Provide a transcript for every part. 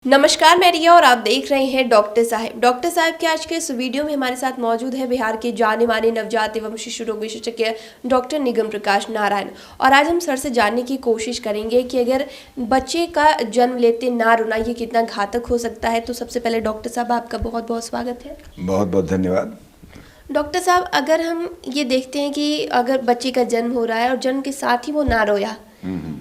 नमस्कार, मैं रिया और आप देख रहे हैं डॉक्टर साहब। डॉक्टर साहब के आज के इस वीडियो में हमारे साथ मौजूद है बिहार के जाने माने नवजात एवं शिशु रोग विशेषज्ञ डॉक्टर निगम प्रकाश नारायण। और आज हम सर से जानने की कोशिश करेंगे कि अगर बच्चे का जन्म लेते ना रोना ये कितना घातक हो सकता है। तो सबसे पहले डॉक्टर साहब आपका बहुत बहुत स्वागत है। बहुत बहुत धन्यवाद। डॉक्टर साहब, अगर हम ये देखते हैं कि अगर बच्चे का जन्म हो रहा है और जन्म के साथ ही वो ना रोया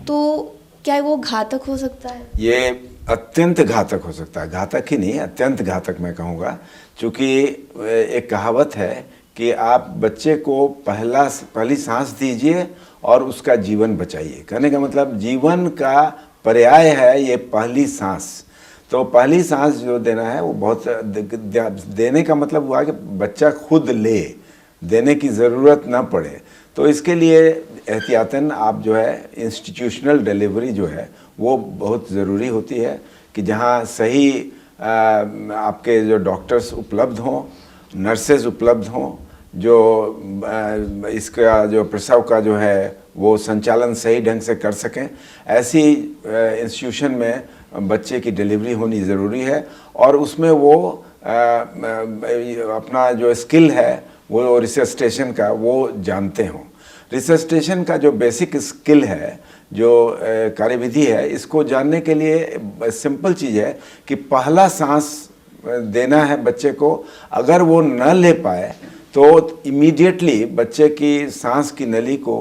तो क्या वो घातक हो सकता है? ये अत्यंत घातक हो सकता है, घातक ही नहीं अत्यंत घातक मैं कहूँगा। क्योंकि एक कहावत है कि आप बच्चे को पहली सांस दीजिए और उसका जीवन बचाइए। कहने का मतलब जीवन का पर्याय है ये पहली सांस। तो पहली सांस जो देना है वो बहुत देने का मतलब हुआ कि बच्चा खुद ले, देने की ज़रूरत ना पड़े। तो इसके लिए एहतियातन आप जो है इंस्टीट्यूशनल डिलीवरी जो है वो बहुत ज़रूरी होती है कि जहाँ सही आपके जो डॉक्टर्स उपलब्ध हों, नर्सेज उपलब्ध हों, जो इसका जो प्रसव का जो है वो संचालन सही ढंग से कर सकें। ऐसी इंस्टीट्यूशन में बच्चे की डिलीवरी होनी ज़रूरी है और उसमें वो अपना जो स्किल है वो रिसर्सिटेशन का वो जानते हों। रिसर्सिटेशन का जो बेसिक स्किल है, जो कार्यविधि है, इसको जानने के लिए सिंपल चीज़ है कि पहला सांस देना है बच्चे को। अगर वो न ले पाए तो इमीडिएटली बच्चे की सांस की नली को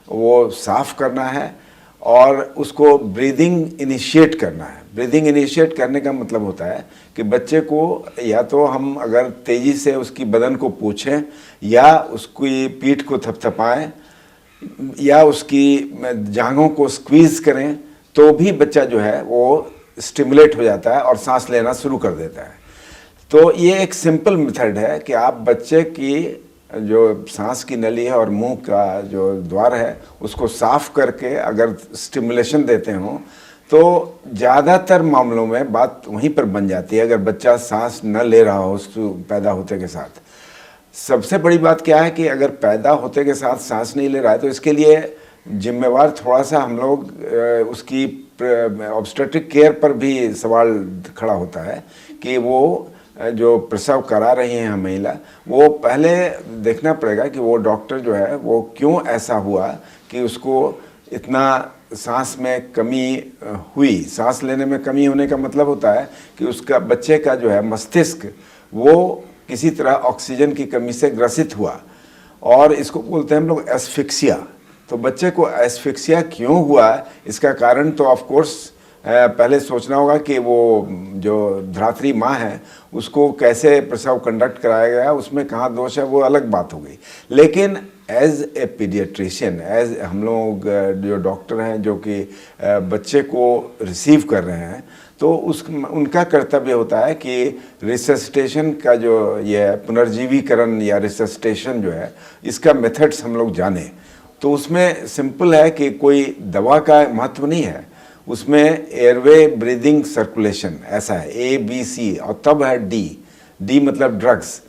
वो साफ़ करना है और उसको ब्रीदिंग इनिशिएट करना है। ब्रीदिंग इनिशिएट करने का मतलब होता है कि बच्चे को या तो हम अगर तेज़ी से उसकी बदन को पूछें या उसकी पीठ को थपथपाएं या उसकी जांघों को स्क्वीज़ करें तो भी बच्चा जो है वो स्टिमुलेट हो जाता है और सांस लेना शुरू कर देता है। तो ये एक सिंपल मेथड है कि आप बच्चे की जो सांस की नली है और मुंह का जो द्वार है उसको साफ करके अगर स्टिमुलेशन देते हों तो ज़्यादातर मामलों में बात वहीं पर बन जाती है। अगर बच्चा सांस न ले रहा हो पैदा होते के साथ, सबसे बड़ी बात क्या है कि अगर पैदा होते के साथ सांस नहीं ले रहा है तो इसके लिए जिम्मेवार थोड़ा सा हम लोग उसकी ऑब्स्टेट्रिक केयर पर भी सवाल खड़ा होता है कि वो जो प्रसव करा रही हैं हम महिला, वो पहले देखना पड़ेगा कि वो डॉक्टर जो है वो क्यों ऐसा हुआ कि उसको इतना सांस में कमी हुई। सांस लेने में कमी होने का मतलब होता है कि उसका बच्चे का जो है मस्तिष्क वो किसी तरह ऑक्सीजन की कमी से ग्रसित हुआ और इसको बोलते हैं हम लोग एस्फिक्सिया। तो बच्चे को एस्फिक्सिया क्यों हुआ, इसका कारण तो ऑफ कोर्स पहले सोचना होगा कि वो जो धात्री माँ है उसको कैसे प्रसव कंडक्ट कराया गया, उसमें कहाँ दोष है, वो अलग बात हो गई। लेकिन एज ए पीडियाट्रिशियन, एज हम लोग जो डॉक्टर हैं जो कि बच्चे को रिसीव कर रहे हैं, तो उनका कर्तव्य होता है कि रिसर्सिटेशन का जो ये पुनर्जीवीकरण या रिसर्सिटेशन जो है इसका मेथड्स हम लोग जाने। तो उसमें सिंपल है कि कोई दवा का महत्व नहीं है, उसमें एयरवे ब्रीदिंग सर्कुलेशन ऐसा है ABC और तब है डी मतलब ड्रग्स।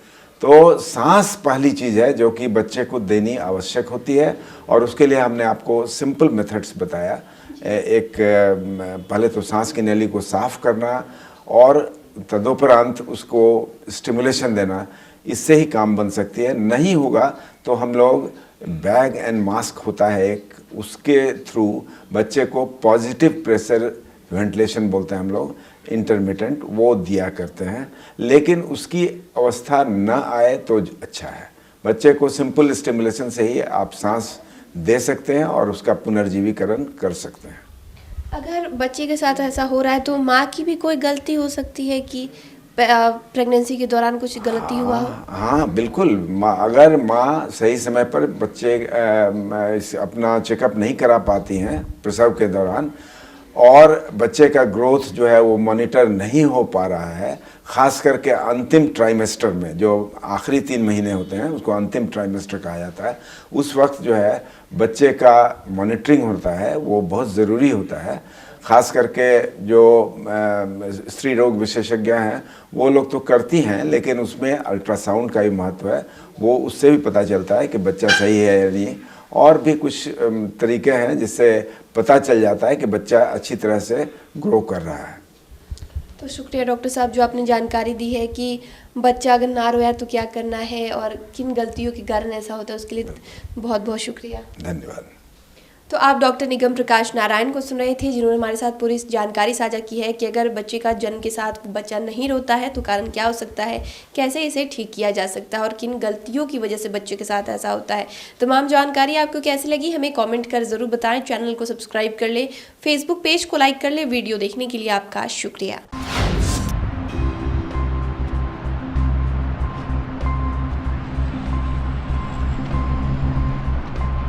तो सांस पहली चीज़ है जो कि बच्चे को देनी आवश्यक होती है और उसके लिए हमने आपको सिंपल मेथड्स बताया। एक पहले तो सांस की नली को साफ करना और तदुपरांत उसको स्टिमुलेशन देना, इससे ही काम बन सकती है। नहीं होगा तो हम लोग बैग एंड मास्क होता है एक, उसके थ्रू बच्चे को पॉजिटिव प्रेशर वेंटिलेशन बोलते हैं हम लोग, इंटरमिटेंट, वो दिया करते हैं। लेकिन उसकी अवस्था न आए तो अच्छा है। बच्चे को सिंपल स्टिमुलेशन से ही आप सांस दे सकते हैं और उसका पुनर्जीवीकरण कर सकते हैं। अगर बच्चे के साथ ऐसा हो रहा है तो माँ की भी कोई गलती हो सकती है कि प्रेगनेंसी के दौरान कुछ गलती हुआ हो? हाँ बिल्कुल। अगर माँ सही समय पर बच्चे अपना चेकअप नहीं करा पाती हैं प्रसव के दौरान और बच्चे का ग्रोथ जो है वो मॉनिटर नहीं हो पा रहा है, ख़ास करके अंतिम ट्राइमेस्टर में, जो आखिरी 3 महीने होते हैं उसको अंतिम ट्राइमेस्टर कहा जाता है, उस वक्त जो है बच्चे का मॉनिटरिंग होता है वो बहुत ज़रूरी होता है। ख़ास करके जो स्त्री रोग विशेषज्ञ हैं वो लोग तो करती हैं, लेकिन उसमें अल्ट्रासाउंड का भी महत्व है। वो उससे भी पता चलता है कि बच्चा सही है या नहीं। और भी कुछ तरीके हैं जिससे पता चल जाता है कि बच्चा अच्छी तरह से ग्रो कर रहा है। तो शुक्रिया डॉक्टर साहब जो आपने जानकारी दी है कि बच्चा अगर ना रोया तो क्या करना है और किन गलतियों के कारण ऐसा होता है, उसके लिए बहुत बहुत शुक्रिया। धन्यवाद। तो आप डॉक्टर निगम प्रकाश नारायण को सुन रहे थे, जिन्होंने हमारे साथ पूरी इस जानकारी साझा की है कि अगर बच्चे का जन्म के साथ बच्चा नहीं रोता है तो कारण क्या हो सकता है, कैसे इसे ठीक किया जा सकता है और किन गलतियों की वजह से बच्चे के साथ ऐसा होता है। तमाम जानकारी आपको कैसी लगी हमें कमेंट कर ज़रूर बताएं। चैनल को सब्सक्राइब कर ले, फेसबुक पेज को लाइक कर ले। वीडियो देखने के लिए आपका शुक्रिया।